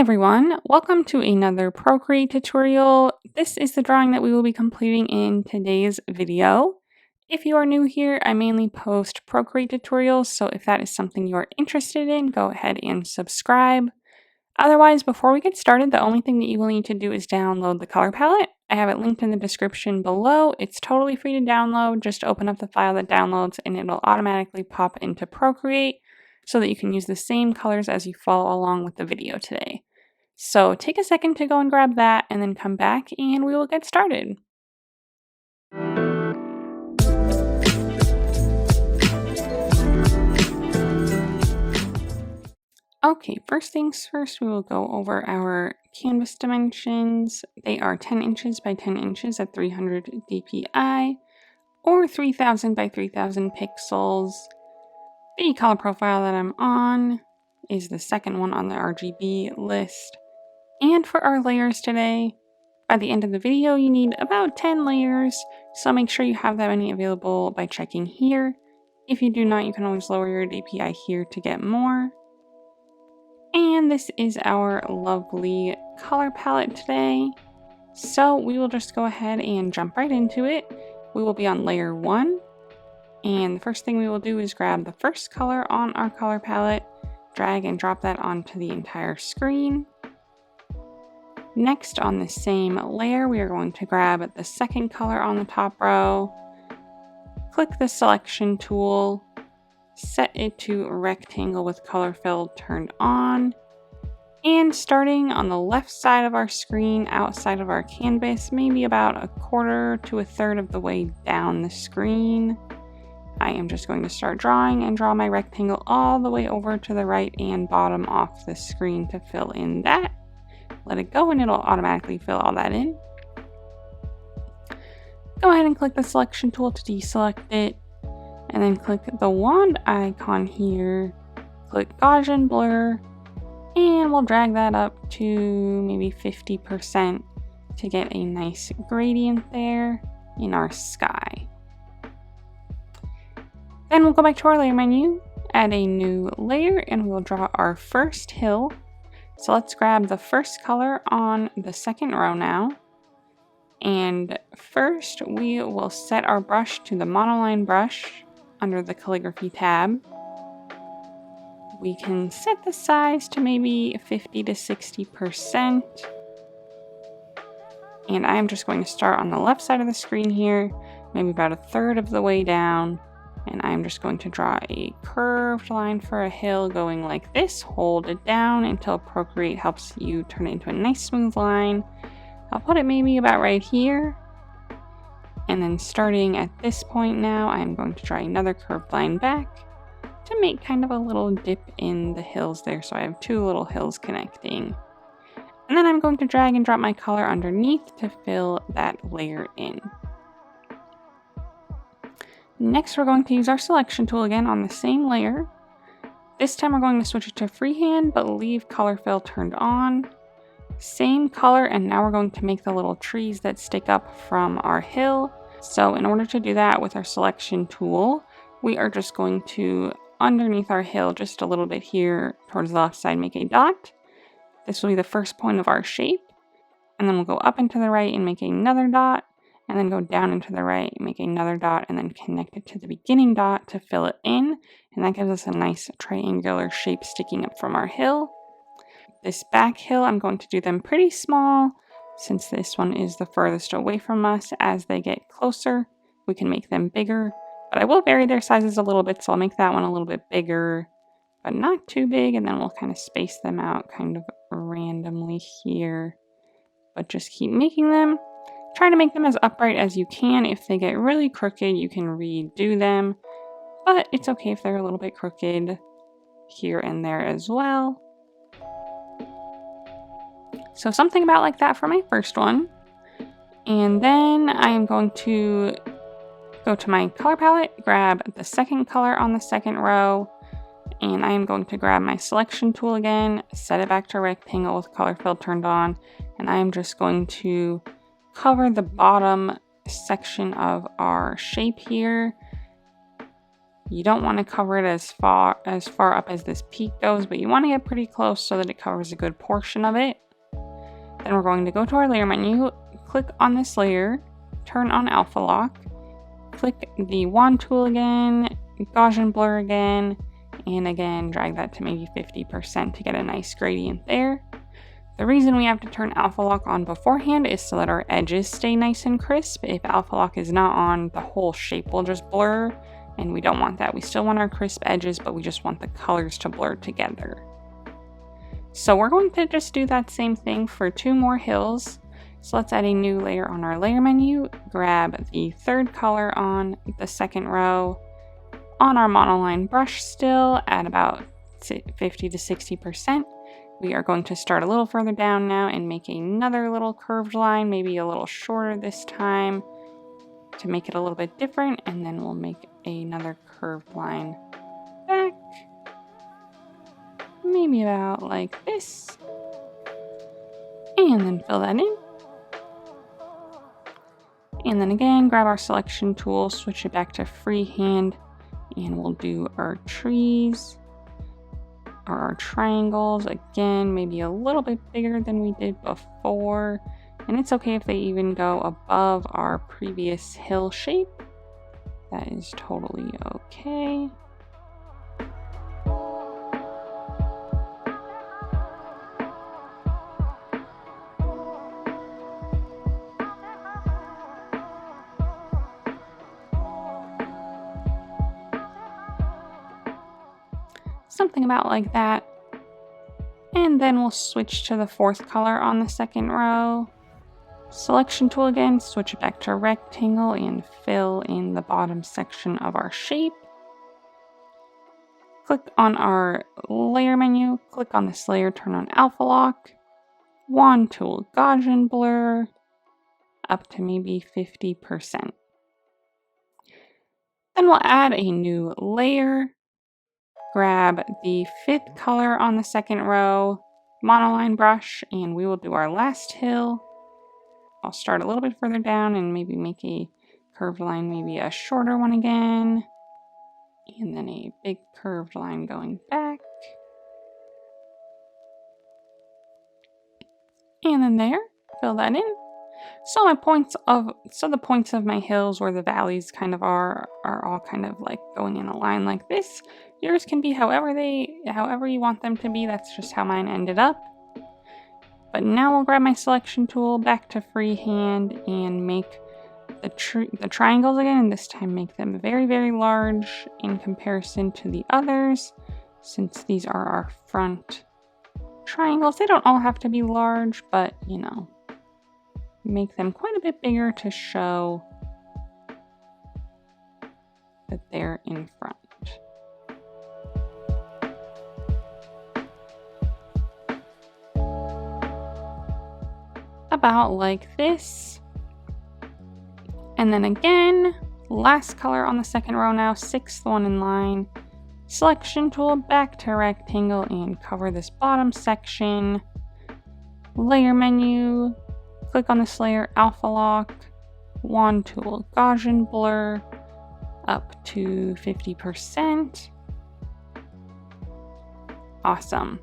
everyone, welcome to another Procreate tutorial. This is the drawing that we will be completing in today's video. If you are new here, I mainly post Procreate tutorials, so if that is something you are interested in, go ahead and subscribe. Otherwise, before we get started, the only thing that you will need to do is download the color palette. I have it linked in the description below. It's totally free to download. Just open up the file that downloads and it will automatically pop into Procreate so that you can use the same colors as you follow along with the video today. So take a second to go and grab that and then come back and we will get started. Okay, first things first, we will go over our canvas dimensions. They are 10 inches by 10 inches at 300 dpi or 3000 by 3000 pixels. The color profile that I'm on is the second one on the RGB list. And for our layers today, by the end of the video, you need about 10 layers, so make sure you have that many available by checking here. If you do not, you can always lower your DPI here to get more. And this is our lovely color palette today. So we will just go ahead and jump right into it. We will be on layer 1. And the first thing we will do is grab the first color on our color palette, drag and drop that onto the entire screen. Next, on the same layer, we are going to grab the second color on the top row, click the selection tool, set it to rectangle with color fill turned on, and starting on the left side of our screen outside of our canvas, maybe about a quarter to a third of the way down the screen, I am just going to start drawing and draw my rectangle all the way over to the right and bottom off the screen to fill in that. Let it go and it'll automatically fill all that in. Go ahead and click the selection tool to deselect it, and then click the wand icon here, click Gaussian Blur, and we'll drag that up to maybe 50% to get a nice gradient there in our sky. Then we'll go back to our layer menu, add a new layer, and we'll draw our first hill. So let's grab the first color on the second row now. And first we will set our brush to the monoline brush under the calligraphy tab. We can set the size to maybe 50 to 60%. And I'm just going to start on the left side of the screen here, maybe about a third of the way down. And I'm just going to draw a curved line for a hill going like this. Hold it down until Procreate helps you turn it into a nice smooth line. I'll put it maybe about right here. And then starting at this point now, I'm going to draw another curved line back to make kind of a little dip in the hills there. So I have two little hills connecting. And then I'm going to drag and drop my color underneath to fill that layer in. Next, we're going to use our selection tool again on the same layer. This time we're going to switch it to freehand, but leave color fill turned on. Same color, and now we're going to make the little trees that stick up from our hill. So in order to do that with our selection tool, we are just going to, underneath our hill, just a little bit here towards the left side, make a dot. This will be the first point of our shape. And then we'll go up and to the right and make another dot. And then go down and to the right, make another dot, and then connect it to the beginning dot to fill it in. And that gives us a nice triangular shape sticking up from our hill. This back hill, I'm going to do them pretty small, since this one is the furthest away from us. As they get closer, we can make them bigger. But I will vary their sizes a little bit, so I'll make that one a little bit bigger, but not too big. And then we'll kind of space them out kind of randomly here. But just keep making them. Try to make them as upright as you can. If they get really crooked, you can redo them, but it's okay if they're a little bit crooked here and there as well. So something about like that for my first one. And then I am going to go to my color palette, grab the second color on the second row, and I am going to grab my selection tool again, set it back to rectangle with color fill turned on, and I am just going to cover the bottom section of our shape here You don't want to cover it as far up as this peak goes, but you want to get pretty close so that it covers a good portion of it. Then we're going to go to our layer menu, click on this layer, turn on alpha lock, click the wand tool again, Gaussian blur again, and again drag that to maybe 50% to get a nice gradient there. The reason we have to turn alpha lock on beforehand is so that our edges stay nice and crisp. If alpha lock is not on, the whole shape will just blur, and we don't want that. We still want our crisp edges, but we just want the colors to blur together. So we're going to just do that same thing for 2 more hills. So let's add a new layer on our layer menu, grab the 3rd color on the 2nd row. On our monoline brush still, at about 50 to 60%. We are going to start a little further down now and make another little curved line, maybe a little shorter this time to make it a little bit different, and then we'll make another curved line back, maybe about like this, and then fill that in. And then again, grab our selection tool, switch it back to freehand, and we'll do our trees or our triangles again, maybe a little bit bigger than we did before. And it's okay if they even go above our previous hill shape. That is totally okay. Something about like that. And then we'll switch to the 4th color on the 2nd row. Selection tool again, switch it back to rectangle and fill in the bottom section of our shape. Click on our layer menu, click on this layer, turn on alpha lock, wand tool, Gaussian blur, up to maybe 50%. Then we'll add a new layer. Grab the 5th color on the 2nd row, monoline brush, and we will do our last hill. I'll start a little bit further down and maybe make a curved line, maybe a shorter one again, and then a big curved line going back. And then there, fill that in. So the points of my hills where the valleys kind of are all kind of like going in a line like this. Yours can be however you want them to be. That's just how mine ended up. But now we'll grab my selection tool back to freehand and make the triangles again, and this time make them very, very large in comparison to the others, since these are our front triangles. They don't all have to be large, but you know, make them quite a bit bigger to show that they're in front. About like this. And then again, last color on the 2nd row now, 6th one in line. Selection tool, back to rectangle, and cover this bottom section. Layer menu, click on this layer, alpha lock, wand tool, Gaussian blur, up to 50%. Awesome.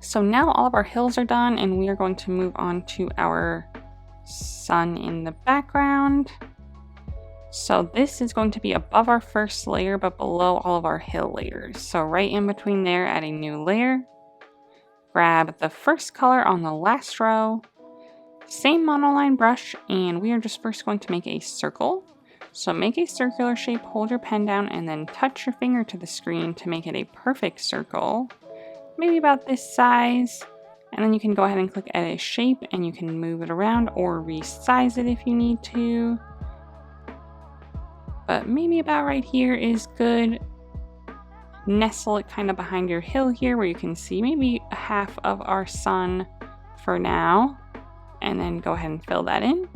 So now all of our hills are done, and we are going to move on to our sun in the background. So this is going to be above our first layer, but below all of our hill layers. So right in between there, add a new layer. Grab the 1st color on the last row. Same monoline brush, and we are just first going to make a circle. So make a circular shape, hold your pen down, and then touch your finger to the screen to make it a perfect circle. Maybe about this size, and then you can go ahead and click edit shape and you can move it around or resize it if you need to. But maybe about right here is good. Nestle it kind of behind your hill here where you can see maybe half of our sun for now, and then go ahead and fill that in.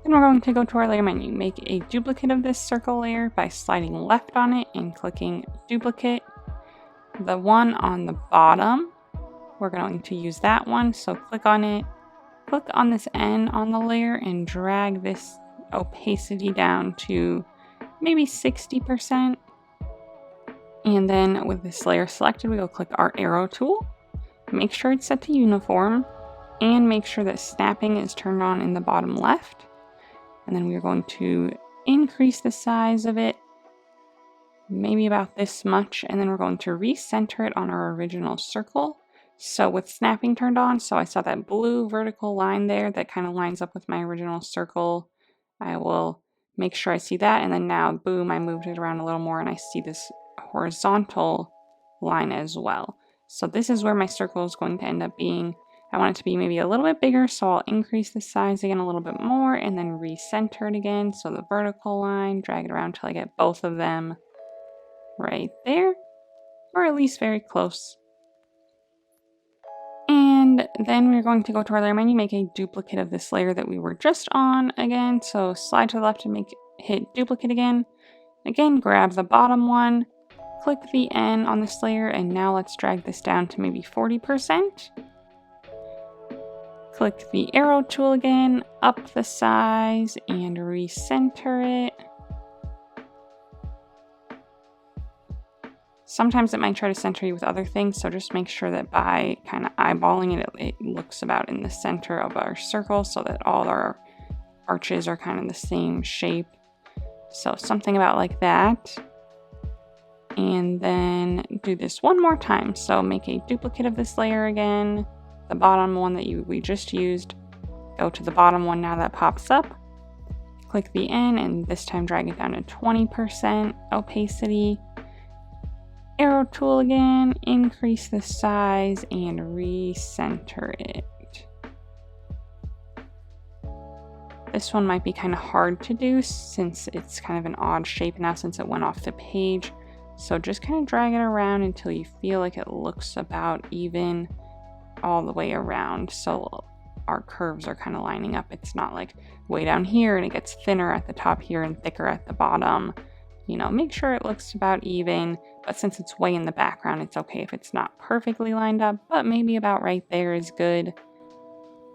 Then we're going to go to our layer menu, make a duplicate of this circle layer by sliding left on it and clicking duplicate. The one on the bottom, we're going to use that one, so click on it, click on this N on the layer and drag this opacity down to maybe 60%. And then with this layer selected, we will click our arrow tool, make sure it's set to uniform, and make sure that snapping is turned on in the bottom left. And then we're going to increase the size of it, maybe about this much, and then we're going to recenter it on our original circle. So with snapping turned on, so I saw that blue vertical line there that kind of lines up with my original circle. I will make sure I see that, and then now, boom, I moved it around a little more and I see this horizontal line as well. So this is where my circle is going to end up being. I want it to be maybe a little bit bigger, so I'll increase the size again a little bit more and then recenter it again. So the vertical line, drag it around until I get both of them right there, or at least very close. And then we're going to go to our layer menu, make a duplicate of this layer that we were just on again. So slide to the left and hit duplicate again. Again, grab the bottom one, click the N on this layer, and now let's drag this down to maybe 40%. Click the arrow tool again, up the size, and recenter it. Sometimes it might try to center you with other things, so just make sure that by kind of eyeballing it, it looks about in the center of our circle so that all our arches are kind of the same shape. So something about like that. And then do this one more time. So make a duplicate of this layer again. The bottom one that we just used. Go to the bottom one now that pops up. Click the N and this time drag it down to 20% opacity. Arrow tool again, increase the size and recenter it. This one might be kind of hard to do since it's kind of an odd shape now since it went off the page. So just kind of drag it around until you feel like it looks about even all the way around. So our curves are kind of lining up. It's not like way down here and it gets thinner at the top here and thicker at the bottom. You know, make sure it looks about even, but since it's way in the background, it's okay if it's not perfectly lined up, but maybe about right there is good.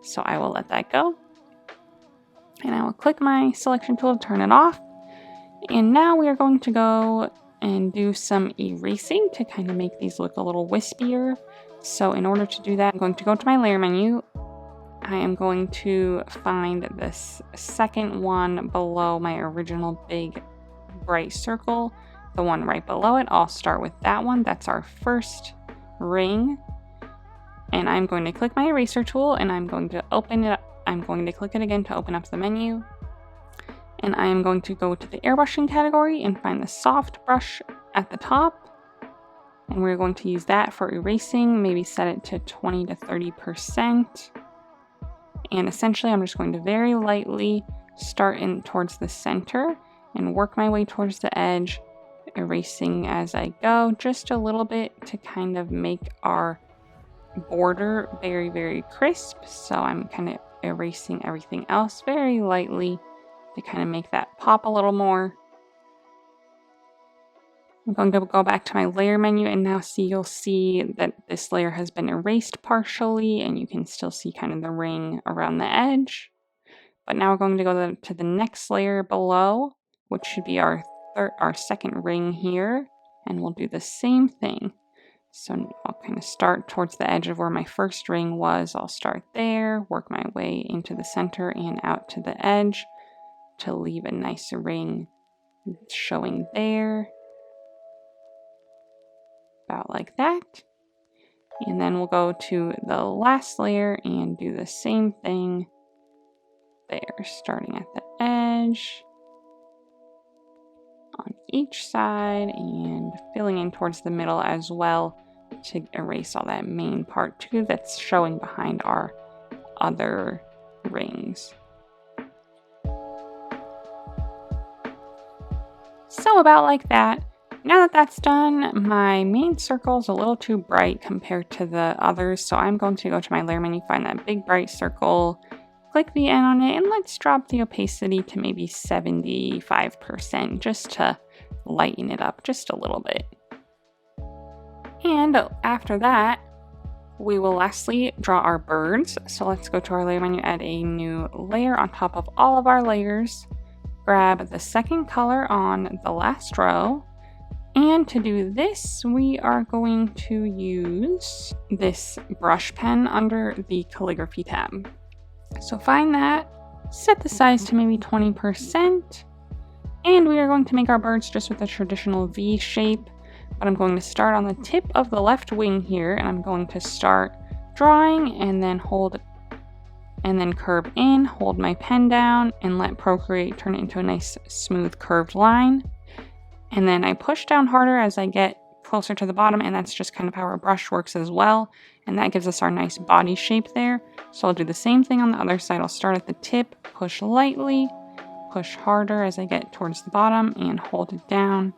So I will let that go. And I will click my selection tool to turn it off. And now we are going to go and do some erasing to kind of make these look a little wispier. So in order to do that, I'm going to go to my layer menu. I am going to find this second one below my original big bright circle, the one right below it. I'll start with that one. That's our first ring. And I'm going to click my eraser tool and I'm going to open it up. I'm going to click it again to open up the menu. And I am going to go to the airbrushing category and find the soft brush at the top. And we're going to use that for erasing, maybe set it to 20 to 30%. And essentially I'm just going to very lightly start in towards the center and work my way towards the edge, erasing as I go, just a little bit to kind of make our border very, very crisp. So I'm kind of erasing everything else very lightly to kind of make that pop a little more. I'm going to go back to my layer menu and now you'll see that this layer has been erased partially and you can still see kind of the ring around the edge. But now we're going to go to the next layer below, which should be our second ring here, and we'll do the same thing. So I'll kind of start towards the edge of where my first ring was. I'll start there, work my way into the center and out to the edge to leave a nice ring showing there. About like that. And then we'll go to the last layer and do the same thing there, starting at the edge on each side and filling in towards the middle as well to erase all that main part too that's showing behind our other rings. So about like that. Now that that's done, my main circle is a little too bright compared to the others, so I'm going to go to my layer menu, find that big bright circle, click the N on it, and let's drop the opacity to maybe 75% just to lighten it up just a little bit. And after that, we will lastly draw our birds. So let's go to our layer menu, add a new layer on top of all of our layers. grab the second color on the last row. And to do this, we are going to use this brush pen under the calligraphy tab. So find that, set the size to maybe 20%, and we are going to make our birds just with a traditional V shape. But I'm going to start on the tip of the left wing here, and I'm going to start drawing and then hold and then curve in, hold my pen down, and let Procreate turn it into a nice smooth curved line. And then I push down harder as I get closer to the bottom, and that's just kind of how our brush works as well. And that gives us our nice body shape there. So I'll do the same thing on the other side. I'll start at the tip, push lightly, push harder as I get towards the bottom, and hold it down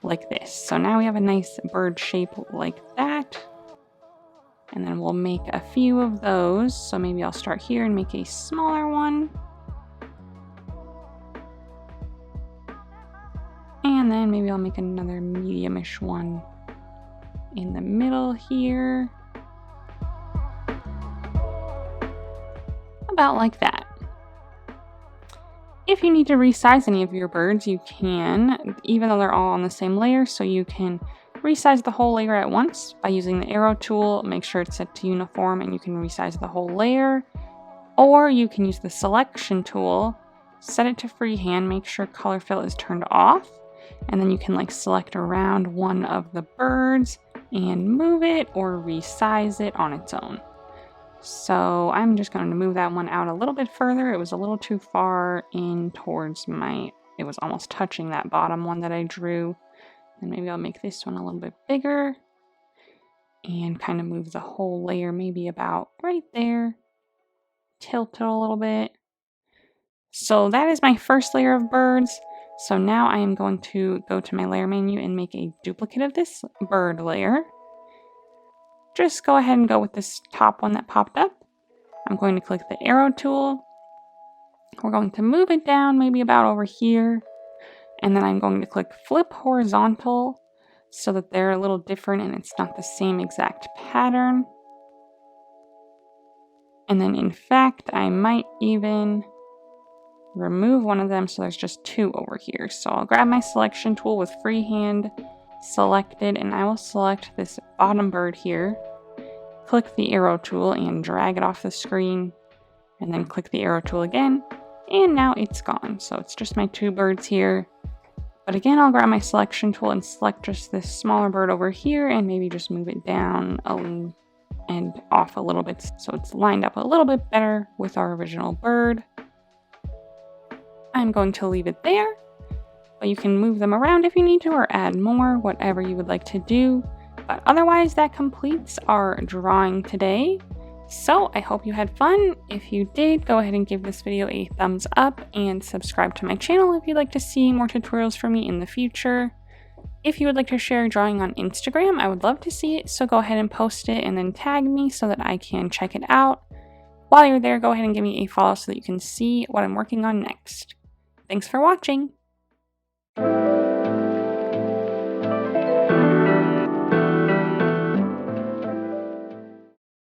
like this. So now we have a nice bird shape like that. And then we'll make a few of those. So maybe I'll start here and make a smaller one. And then maybe I'll make another medium-ish one in the middle here. About like that. If you need to resize any of your birds, you can, even though they're all on the same layer, so you can resize the whole layer at once by using the arrow tool. Make sure it's set to uniform and you can resize the whole layer. Or you can use the selection tool, set it to freehand, make sure color fill is turned off, and then you can like select around one of the birds and move it or resize it on its own. So I'm just going to move that one out a little bit further. It was a little too far in towards it was almost touching that bottom one that I drew. And maybe I'll make this one a little bit bigger and kind of move the whole layer maybe about right there. Tilt it a little bit. So that is my first layer of birds. So now I am going to go to my layer menu and make a duplicate of this bird layer. Just go ahead and go with this top one that popped up. I'm going to click the arrow tool. We're going to move it down maybe about over here. And then I'm going to click flip horizontal so that they're a little different and it's not the same exact pattern. And then in fact, I might even remove one of them so there's just two over here. So I'll grab my selection tool with freehand selected, and I will select this bottom bird here, click the arrow tool and drag it off the screen, and then click the arrow tool again, and now it's gone. So it's just my two birds here. But again, I'll grab my selection tool and select just this smaller bird over here and maybe just move it down and off a little bit so it's lined up a little bit better with our original bird. I'm going to leave it there, but you can move them around if you need to or add more, whatever you would like to do. But otherwise, that completes our drawing today. So I hope you had fun. If you did, go ahead and give this video a thumbs up and subscribe to my channel if you'd like to see more tutorials from me in the future. If you would like to share a drawing on Instagram, I would love to see it, so go ahead and post it and then tag me so that I can check it out. While you're there, go ahead and give me a follow so that you can see what I'm working on next. Thanks for watching!